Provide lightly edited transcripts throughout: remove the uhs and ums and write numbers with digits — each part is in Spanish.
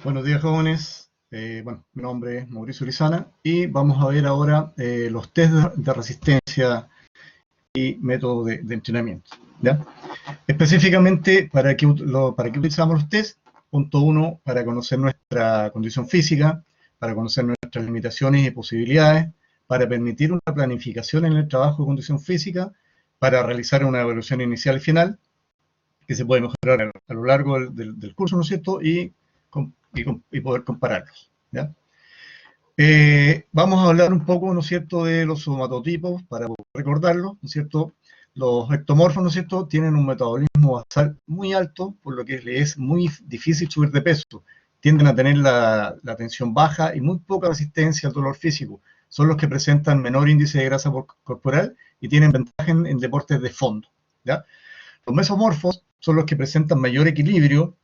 Buenos días, jóvenes. Mi nombre es Mauricio Lizana y vamos a ver ahora los test de resistencia y métodos de entrenamiento. ¿Ya? Específicamente, ¿para qué utilizamos los test? Punto uno, para conocer nuestra condición física, para conocer nuestras limitaciones y posibilidades, para permitir una planificación en el trabajo de condición física, para realizar una evaluación inicial y final, que se puede mejorar a lo largo del curso, ¿no es cierto? Y poder compararlos. ¿Ya? Vamos a hablar un poco, ¿no es cierto?, de los somatotipos para recordarlo, ¿no es cierto? Los ectomorfos, ¿no es cierto?, tienen un metabolismo basal muy alto, por lo que les es muy difícil subir de peso. Tienden a tener la tensión baja y muy poca resistencia al dolor físico. Son los que presentan menor índice de grasa corporal y tienen ventaja en deportes de fondo. ¿Ya? Los mesomorfos son los que presentan mayor equilibrio,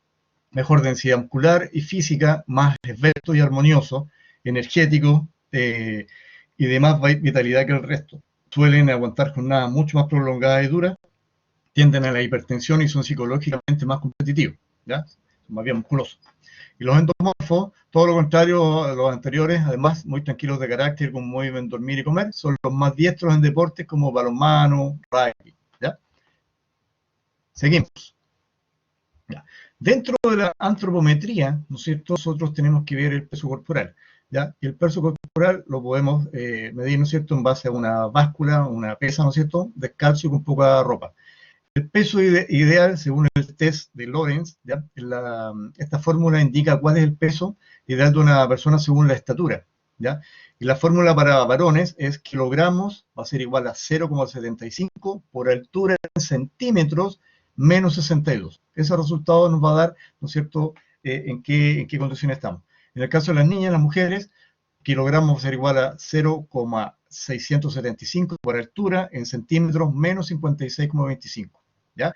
mejor densidad muscular y física, más esbelto y armonioso, energético y de más vitalidad que el resto. Suelen aguantar jornadas mucho más prolongadas y duras, tienden a la hipertensión y son psicológicamente más competitivos, ¿ya? Son más bien musculosos. Y los endomorfos, todo lo contrario a los anteriores, además muy tranquilos de carácter, como muy bien dormir y comer, son los más diestros en deportes como balonmano, rugby, ¿ya? Seguimos. ¿Ya? Dentro de la antropometría, ¿no es cierto?, nosotros tenemos que ver el peso corporal, ¿ya? Y el peso corporal lo podemos medir, ¿no es cierto?, en base a una báscula, una pesa, ¿no es cierto?, descalzo y con poca ropa. El peso ideal, según el test de Lorentz, ¿ya? Esta fórmula indica cuál es el peso ideal de una persona según la estatura, ¿ya? Y la fórmula para varones es kilogramos, va a ser igual a 0,75 por altura en centímetros menos 62. Ese resultado nos va a dar, ¿no es cierto?, en qué condiciones estamos. En el caso de las niñas, las mujeres, kilogramos va a ser igual a 0,675 por altura en centímetros menos 56,25. ¿Ya?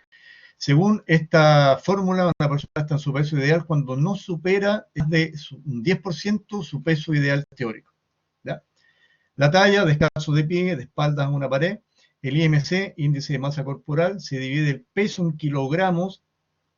Según esta fórmula, una persona está en su peso ideal cuando no supera de un 10% su peso ideal teórico. ¿Ya? La talla, descalzo de pie, de espaldas a una pared. El IMC, índice de masa corporal, se divide el peso en kilogramos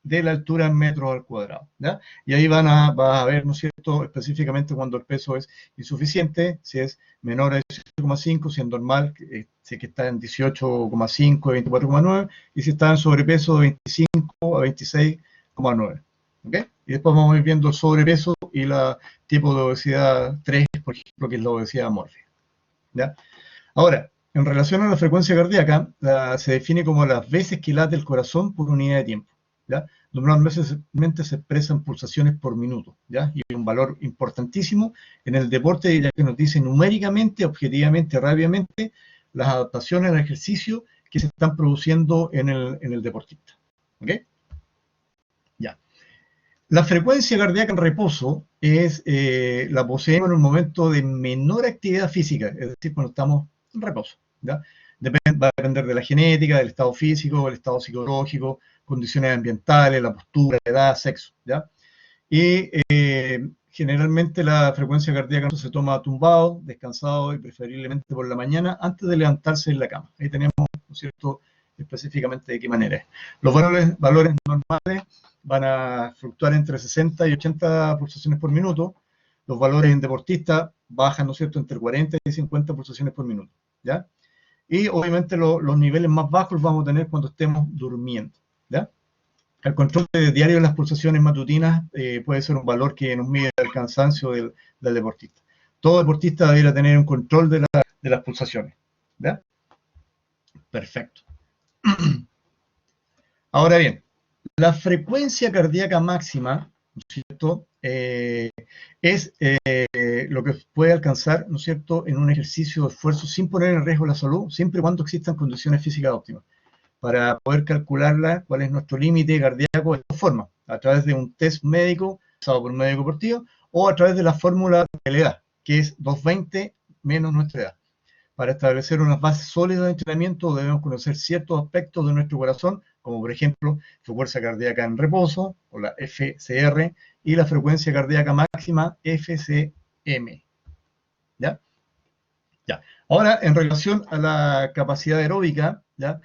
de la altura en metros al cuadrado. ¿Ya? Y ahí vas a ver, ¿no es cierto?, específicamente cuando el peso es insuficiente, si es menor a 18,5, si es normal, si es que está en 18,5, 24,9, y si está en sobrepeso de 25 a 26,9. ¿Okay? Y después vamos a ir viendo el sobrepeso y la tipo de obesidad 3, por ejemplo, que es la obesidad amórfica. ¿Ya? Ahora, en relación a la frecuencia cardíaca, se define como las veces que late el corazón por unidad de tiempo. ¿Ya? Normalmente se expresan pulsaciones por minuto, ¿ya? Y un valor importantísimo en el deporte, ya que nos dice numéricamente, objetivamente, rápidamente, las adaptaciones al ejercicio que se están produciendo en el deportista. ¿Ok? Ya. La frecuencia cardíaca en reposo la poseemos en un momento de menor actividad física, es decir, cuando estamos en reposo. ¿Ya? Va a depender de la genética, del estado físico, del estado psicológico, condiciones ambientales, la postura, la edad, sexo. ¿Ya? Y generalmente la frecuencia cardíaca se toma tumbado, descansado y preferiblemente por la mañana antes de levantarse en la cama. Ahí tenemos, ¿no es cierto?, específicamente de qué manera es. Los valores normales van a fluctuar entre 60 y 80 pulsaciones por minuto. Los valores en deportistas bajan, ¿no es cierto?, entre 40 y 50 pulsaciones por minuto. ¿Ya? Y obviamente los niveles más bajos los vamos a tener cuando estemos durmiendo. ¿Ya? El control diario de las pulsaciones matutinas puede ser un valor que nos mide el cansancio del deportista. Todo deportista debería tener un control de las pulsaciones. ¿Ya? Perfecto. Ahora bien, la frecuencia cardíaca máxima, ¿no es cierto?, es lo que puede alcanzar, ¿no es cierto?, en un ejercicio de esfuerzo sin poner en riesgo la salud, siempre y cuando existan condiciones físicas óptimas. Para poder calcularla, cuál es nuestro límite cardíaco de esta forma, a través de un test médico, usado por un médico deportivo, o a través de la fórmula de la edad, que es 220 menos nuestra edad. Para establecer unas bases sólidas de entrenamiento debemos conocer ciertos aspectos de nuestro corazón, como por ejemplo su fuerza cardíaca en reposo, o la FCR, y la frecuencia cardíaca máxima, FCM. ¿Ya? Ya. Ahora, en relación a la capacidad aeróbica, ¿ya?,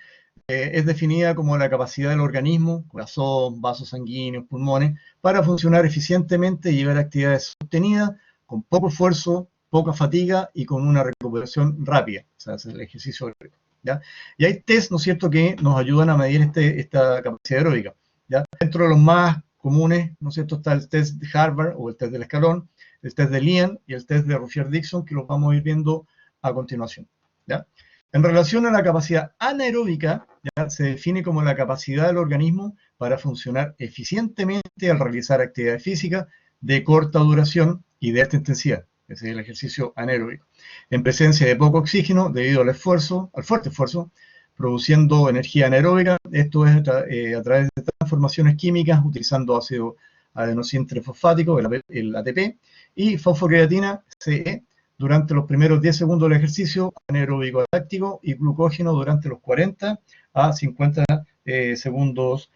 es definida como la capacidad del organismo, corazón, vasos sanguíneos, pulmones, para funcionar eficientemente y llevar actividades sostenidas con poco esfuerzo, poca fatiga y con una recuperación rápida. O sea, es el ejercicio aeróbico, ¿ya? Y hay test, ¿no es cierto?, que nos ayudan a medir esta capacidad aeróbica, ¿ya? Dentro de los más comunes, ¿no es cierto?, está el test de Harvard o el test del escalón, el test de Lien y el test de Ruffier-Dixon, que los vamos a ir viendo a continuación, ¿ya? En relación a la capacidad anaeróbica, ¿ya?, se define como la capacidad del organismo para funcionar eficientemente al realizar actividades físicas de corta duración y de alta intensidad. Ese es el ejercicio anaeróbico. En presencia de poco oxígeno debido al fuerte esfuerzo, produciendo energía anaeróbica. Esto es a través de transformaciones químicas utilizando ácido adenosín trifosfático, el ATP, y fosfocreatina, CE, durante los primeros 10 segundos del ejercicio anaeróbico táctico y glucógeno durante los 40 a 50 segundos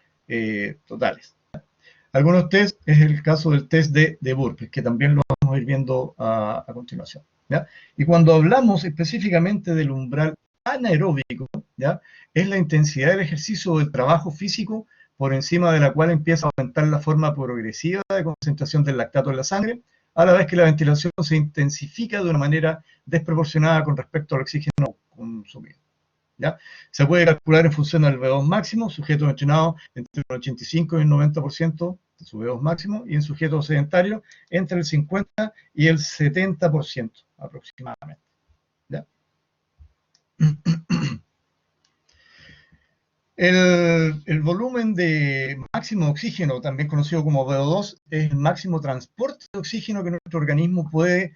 totales. Algunos test es el caso del test de burpees, que también lo vamos a ir viendo a continuación, ¿ya? Y cuando hablamos específicamente del umbral anaeróbico, ¿ya?, es la intensidad del ejercicio o del trabajo físico por encima de la cual empieza a aumentar la forma progresiva de concentración del lactato en la sangre, a la vez que la ventilación se intensifica de una manera desproporcionada con respecto al oxígeno consumido, ¿ya? Se puede calcular en función del VO2 máximo, sujetos entrenados entre el 85 y el 90% de su VO2 máximo, y en sujetos sedentarios entre el 50 y el 70% aproximadamente, ¿ya? El volumen de máximo oxígeno, también conocido como VO2, es el máximo transporte de oxígeno que nuestro organismo puede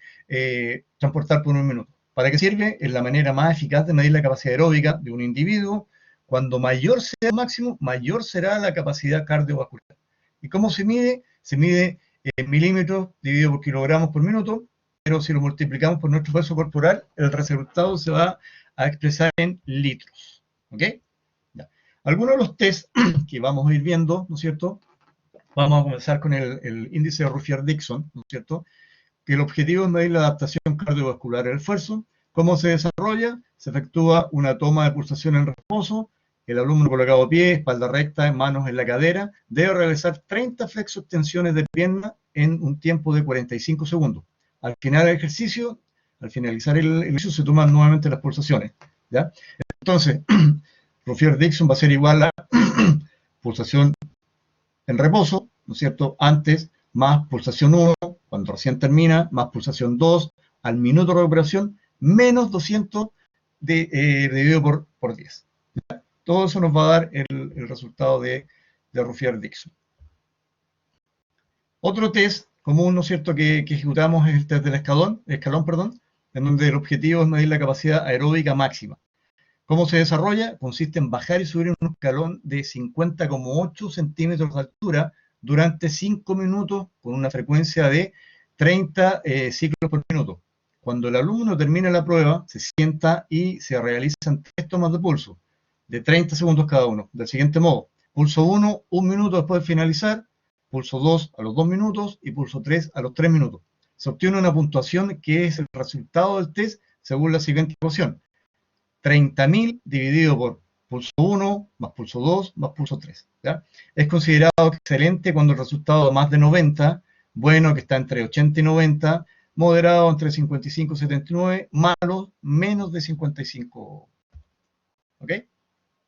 transportar por un minuto. ¿Para qué sirve? Es la manera más eficaz de medir la capacidad aeróbica de un individuo. Cuando mayor sea el máximo, mayor será la capacidad cardiovascular. ¿Y cómo se mide? Se mide en milímetros dividido por kilogramos por minuto, pero si lo multiplicamos por nuestro peso corporal, el resultado se va a expresar en litros, ¿ok? Algunos de los test que vamos a ir viendo, ¿no es cierto? Vamos a comenzar con el índice de Ruffier-Dixon, ¿no es cierto?, que el objetivo es medir la adaptación cardiovascular al esfuerzo. ¿Cómo se desarrolla? Se efectúa una toma de pulsación en reposo, el alumno colocado a pie, espalda recta, manos en la cadera, debe realizar 30 flexo-extensiones de pierna en un tiempo de 45 segundos. Al final del ejercicio, al finalizar el ejercicio, se toman nuevamente las pulsaciones, ¿ya? Entonces, Ruffier-Dixon va a ser igual a pulsación en reposo, ¿no es cierto?, antes, más pulsación 1, cuando recién termina, más pulsación 2, al minuto de recuperación, menos 200 dividido por 10. Todo eso nos va a dar el resultado de Ruffier-Dixon. Otro test común, ¿no es cierto?, que ejecutamos es el test del escalón, en donde el objetivo es medir la capacidad aeróbica máxima. ¿Cómo se desarrolla? Consiste en bajar y subir un escalón de 50,8 centímetros de altura durante 5 minutos con una frecuencia de 30 ciclos por minuto. Cuando el alumno termina la prueba, se sienta y se realizan 3 tomas de pulso de 30 segundos cada uno, del siguiente modo: pulso 1, 1 minuto después de finalizar, pulso 2 a los 2 minutos y pulso 3 a los 3 minutos. Se obtiene una puntuación que es el resultado del test según la siguiente ecuación: 30.000 dividido por pulso 1, más pulso 2, más pulso 3, ¿ya? Es considerado excelente cuando el resultado es más de 90, bueno que está entre 80 y 90, moderado entre 55 y 79, malo menos de 55. ¿Ok?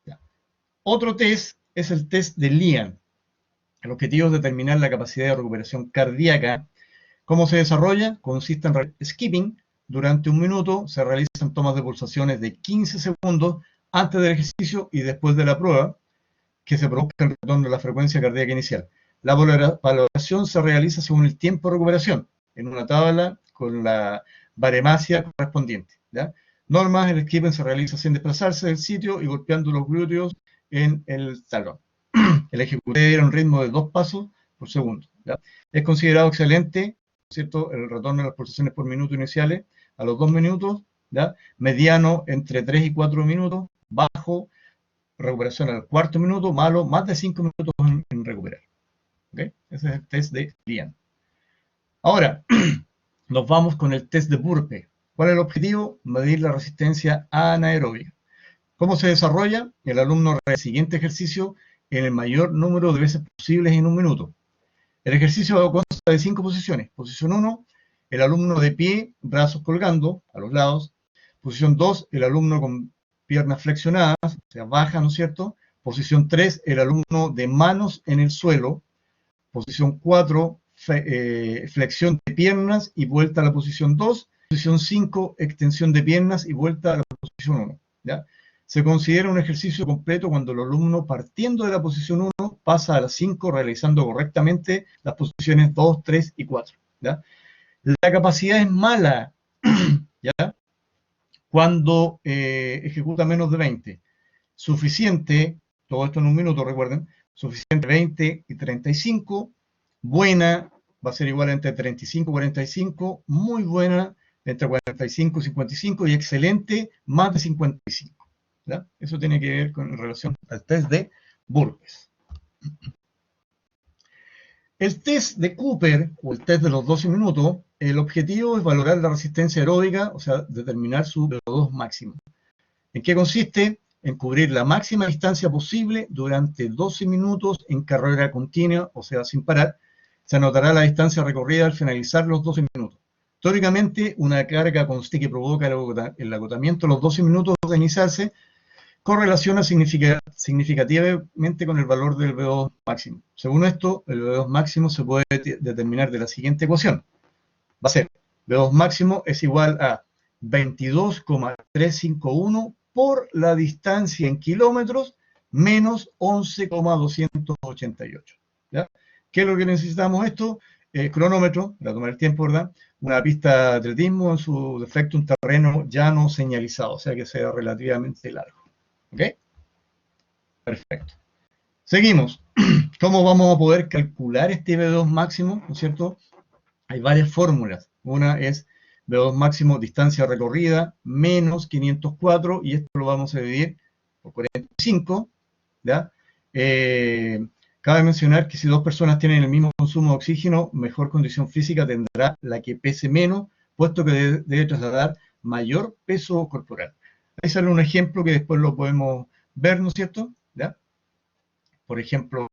Ya. Otro test es el test de Lien. El objetivo es determinar la capacidad de recuperación cardíaca. ¿Cómo se desarrolla? Consiste en skipping. Durante un minuto se realizan tomas de pulsaciones de 15 segundos antes del ejercicio y después de la prueba, que se produzca el retorno de la frecuencia cardíaca inicial. La valoración se realiza según el tiempo de recuperación, en una tabla con la baremacia correspondiente, ¿ya? Normas: el skipping se realiza sin desplazarse del sitio y golpeando los glúteos en el talón. El ejecutante debe ir a un ritmo de 2 pasos por segundo, ¿ya? Es considerado excelente, ¿cierto?, el retorno de las pulsaciones por minuto iniciales a los 2 minutos, ¿ya? Mediano entre 3 y 4 minutos, bajo recuperación al cuarto minuto, malo más de 5 minutos en recuperar. ¿Okay? Ese es el test de Lien. Ahora, nos vamos con el test de burpee. ¿Cuál es el objetivo? Medir la resistencia anaeróbica. ¿Cómo se desarrolla? El alumno realiza el siguiente ejercicio en el mayor número de veces posibles en un minuto. El ejercicio consta de 5 posiciones. Posición 1, el alumno de pie, brazos colgando a los lados. Posición 2, el alumno con piernas flexionadas, o sea, baja, ¿no es cierto? Posición 3, el alumno de manos en el suelo. Posición 4, flexión de piernas y vuelta a la posición 2. Posición 5, extensión de piernas y vuelta a la posición 1. ¿Ya? Se considera un ejercicio completo cuando el alumno, partiendo de la posición 1, pasa a la 5 realizando correctamente las posiciones 2, 3 y 4. ¿Ya? La capacidad es mala, ¿ya? Cuando ejecuta menos de 20. Suficiente, todo esto en un minuto, recuerden, suficiente 20 y 35, buena, va a ser igual entre 35 y 45, muy buena entre 45 y 55 y excelente, más de 55. ¿Ya? Eso tiene que ver con relación al test de Burgess. El test de Cooper, o el test de los 12 minutos, el objetivo es valorar la resistencia aeróbica, o sea, determinar su VO2 máximo. ¿En qué consiste? En cubrir la máxima distancia posible durante 12 minutos en carrera continua, o sea, sin parar. Se anotará la distancia recorrida al finalizar los 12 minutos. Teóricamente, una carga constante que provoca el agotamiento de los 12 minutos de iniciarse correlaciona significativamente con el valor del VO2 máximo. Según esto, el VO2 máximo se puede determinar de la siguiente ecuación. Va a ser VO2 máximo es igual a 22,351 por la distancia en kilómetros menos 11,288. ¿Ya? ¿Qué es lo que necesitamos esto? Cronómetro, para tomar el tiempo, ¿verdad? Una pista de atletismo, en su defecto un terreno llano señalizado, o sea que sea relativamente largo. ¿Ok? Perfecto. Seguimos. ¿Cómo vamos a poder calcular este V2 máximo? ¿No es cierto? Hay varias fórmulas. Una es V2 máximo distancia recorrida menos 504 y esto lo vamos a dividir por 45. ¿Ya? Cabe mencionar que si dos personas tienen el mismo consumo de oxígeno, mejor condición física tendrá la que pese menos, puesto que debe trasladar mayor peso corporal. Ahí sale un ejemplo que después lo podemos ver, ¿no es cierto? ¿Ya? Por ejemplo,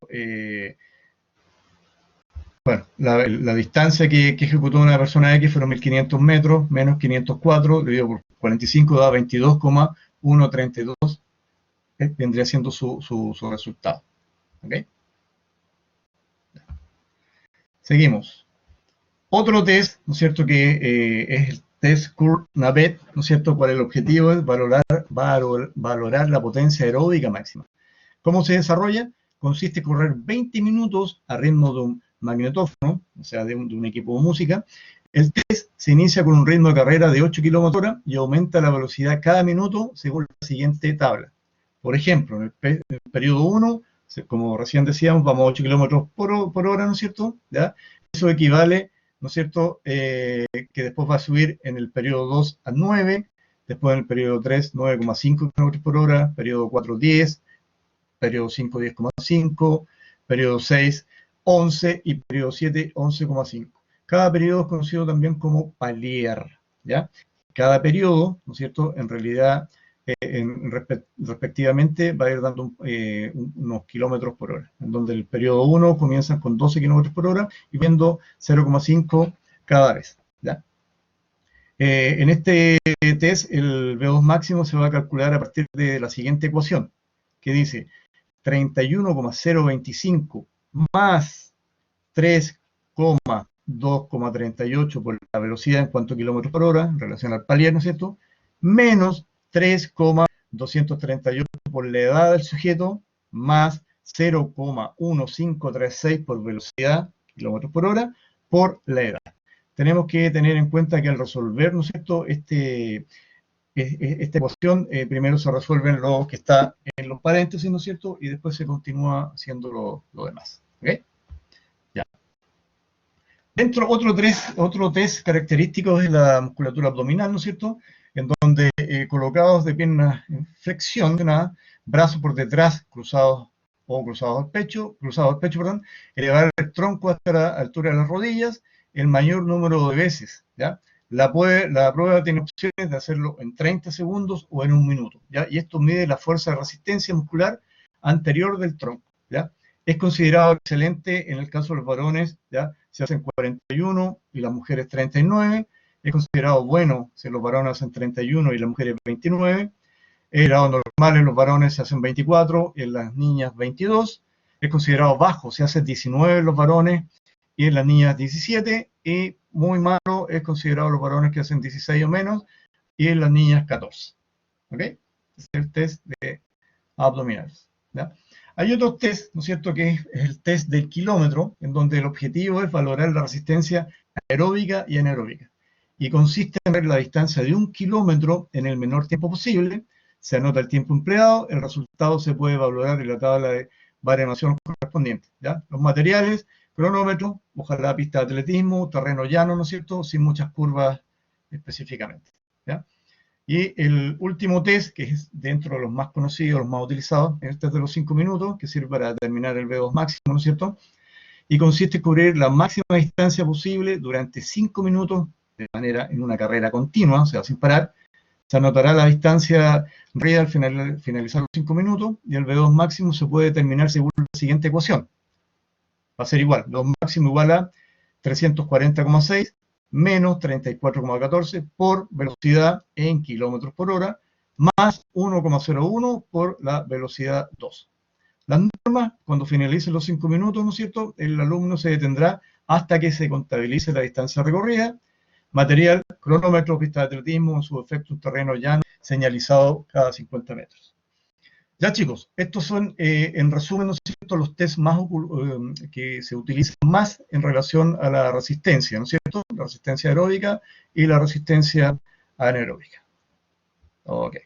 bueno, la distancia que ejecutó una persona X fueron 1500 metros, menos 504, dividido por 45 da 22,132, vendría siendo su resultado. ¿Ok? Seguimos. Otro test, ¿no es cierto?, que es el test Kurt-Navet, ¿no es cierto?, cuál es el objetivo, es valorar la potencia aeróbica máxima. ¿Cómo se desarrolla? Consiste en correr 20 minutos a ritmo de un magnetófono, o sea, de un equipo de música. El test se inicia con un ritmo de carrera de 8 km/h y aumenta la velocidad cada minuto según la siguiente tabla. Por ejemplo, en el periodo 1, como recién decíamos, vamos a 8 km por hora, ¿no es cierto? ¿Ya? Eso equivale, ¿no es cierto?, que después va a subir en el periodo 2 a 9, después en el periodo 3, 9,5 km por hora, periodo 4, 10, periodo 5, 10,5, periodo 6, 11 y periodo 7, 11,5. Cada periodo es conocido también como palier, ¿ya? Cada periodo, ¿no es cierto?, en realidad, respectivamente, va a ir dando unos kilómetros por hora, en donde el periodo 1 comienza con 12 kilómetros por hora y viendo 0,5 cada vez, ¿ya? En este test, el VO2 máximo se va a calcular a partir de la siguiente ecuación, que dice 31,025 más 3,238 por la velocidad en cuanto a kilómetros por hora, en relación al palier, ¿no es cierto?, menos 3,238 por la edad del sujeto, más 0,1536 por velocidad, kilómetros por hora, por la edad. Tenemos que tener en cuenta que al resolver, ¿no es cierto?, esta ecuación, primero se resuelven lo que está en los paréntesis, ¿no es cierto?, y después se continúa haciendo lo demás. ¿Ok? Ya. Otro test característico es la musculatura abdominal, ¿no es cierto?, en donde colocados de piernas en flexión, brazos por detrás cruzados al pecho, elevar el tronco hasta la altura de las rodillas el mayor número de veces, ¿ya? La prueba tiene opciones de hacerlo en 30 segundos o en 1 minuto, ¿ya? Y esto mide la fuerza de resistencia muscular anterior del tronco, ¿ya? Es considerado excelente en el caso de los varones, ¿ya? Se hacen 41 y las mujeres 39. Es considerado bueno si los varones hacen 31 y las mujeres 29. El grado normal en los varones se hacen 24 y en las niñas 22. Es considerado bajo si hace 19 en los varones y en las niñas 17. Y muy malo es considerado los varones que hacen 16 o menos y en las niñas 14. ¿Ok? Este es el test de abdominales, ¿ya? Hay otro test, ¿no es cierto?, que es el test del kilómetro, en donde el objetivo es valorar la resistencia aeróbica y anaeróbica. Y consiste en ver la distancia de 1 kilómetro en el menor tiempo posible. Se anota el tiempo empleado, el resultado se puede valorar en la tabla de baremación correspondiente, ¿ya? Los materiales, cronómetro, ojalá pista de atletismo, terreno llano, ¿no es cierto?, sin muchas curvas específicamente, ¿ya? Y el último test, que es dentro de los más conocidos, los más utilizados, es el test de los 5 minutos, que sirve para determinar el V2 máximo, ¿no es cierto? Y consiste en cubrir la máxima distancia posible durante 5 minutos, de manera en una carrera continua, o sea, sin parar. Se anotará la distancia real al finalizar los 5 minutos, y el V2 máximo se puede determinar según la siguiente ecuación. Va a ser igual, V2 máximo igual a 340,6 menos 34,14 por velocidad en kilómetros por hora, más 1,01 por la velocidad 2. Las normas, cuando finalicen los 5 minutos, ¿no es cierto?, el alumno se detendrá hasta que se contabilice la distancia recorrida. Material, cronómetro, pista de atletismo, en su efecto un terreno llano, señalizado cada 50 metros. Ya, chicos, estos son, en resumen, ¿no es cierto?, los test más que se utilizan más en relación a la resistencia, ¿no es cierto?, la resistencia aeróbica y la resistencia anaeróbica. Ok.